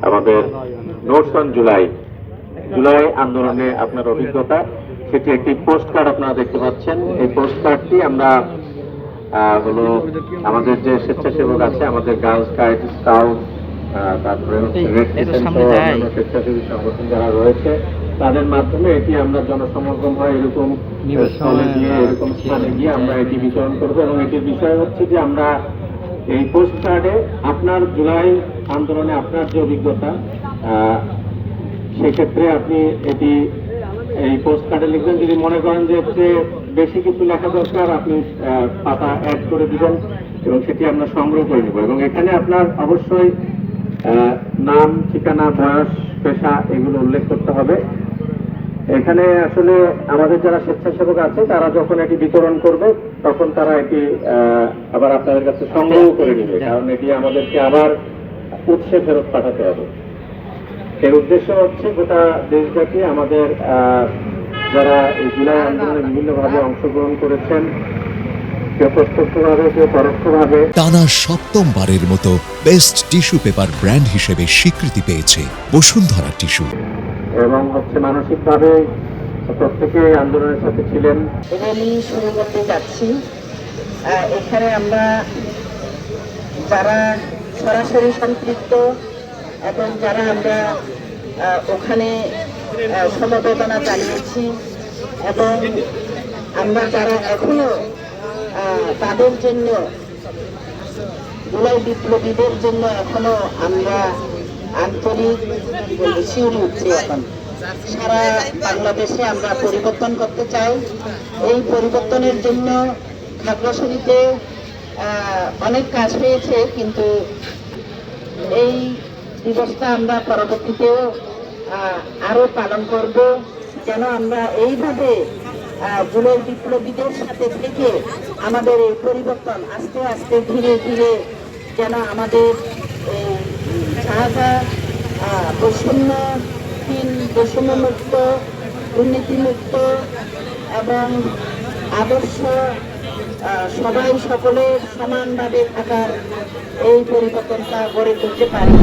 আমাদের notes on July July আন্দোলনে আপনার অভিজ্ঞতা, সেটি একটি পোস্ট কার্ড আপনারা দেখতে পাচ্ছেন। এই পোস্ট কার্ডটি আমরা হলো আমাদের যে স্বেচ্ছাসেবক আছে, আমাদের গার্লস গাইড স্কাউট, তারপরে স্বেচ্ছাসেবী সংগঠন যারা রয়েছে, তাদের মাধ্যমে এটি আমরা জনসমাগম হয় এরকম স্থলে গিয়ে, এরকম স্থানে গিয়ে আমরা এটি বিতরণ করবো। এবং এটির বিষয় হচ্ছে যে আমরা এই পোস্ট কার্ডে আপনার জুলাই আন্দোলনে আপনার যে অভিজ্ঞতা, সেক্ষেত্রে আপনি এটি এই পোস্ট কার্ডে লিখবেন। যদি মনে করেন যে বেশি কিছু লেখা দরকার, আপনি পাতা অ্যাড করে দিবেন এবং সেটি আমরা সংগ্রহ করে নেব। এবং এখানে আপনার অবশ্যই নাম, ঠিকানা, বয়স, পেশা এগুলো উল্লেখ করতে হবে। এখানে আসলে আমাদের যারা স্বেচ্ছাসেবক আছে, তারা যখন এটি বিতরণ করবে তখন তারা এটি আবার আপনাদের কাছে সংগ্রহ করে নেবে, কারণ এটি আমাদেরকে আবার উৎসে ফেরত পাঠাতে হবে। এর উদ্দেশ্য হচ্ছে গোটা দেশব্যাপী আমাদের যারা এই জুলাই আন্দোলনে বিভিন্নভাবে অংশগ্রহণ করেছেন, কেউ প্রত্যক্ষভাবে, কেউ পরোক্ষভাবে, টানা সপ্তমবারের মতো বেস্ট টিস্যু পেপার ব্র্যান্ড হিসেবে স্বীকৃতি পেয়েছে বসুন্ধরা টিস্যু। এবং হচ্ছে মানসিকভাবে প্রত্যেকে আন্দোলনের সাথে ছিলেন। আমি শুরু করতে যাচ্ছি। এখানে আমরা যারা সরাসরি সম্পৃক্ত এবং যারা আমরা ওখানে সমবেদনা জানিয়েছি এবং আমরা যারা এখনো তাদের জন্য, জুলাই বিপ্লবীদের জন্য এখনো আমরা আন্তরিক শিউরে উঠছি। এখন সারা বাংলাদেশে আমরা পরিবর্তন করতে চাই। এই পরিবর্তনের জন্য খাগড়াছড়িতে অনেক কাজ হয়েছে, কিন্তু এই দিবসটা আমরা পরবর্তীতেও আরো পালন করব, যেন আমরা এইভাবে জুলাই বিপ্লবীদের সাথে থেকে আমাদের এই পরিবর্তন আস্তে আস্তে ধীরে ধীরে যেন আমাদের বৈষম্যমুক্ত, দুর্নীতিমুক্ত এবং আদর্শ সবাই সকলের সমানভাবে থাকার এই পরিবর্তনটা গড়ে তুলতে পারি।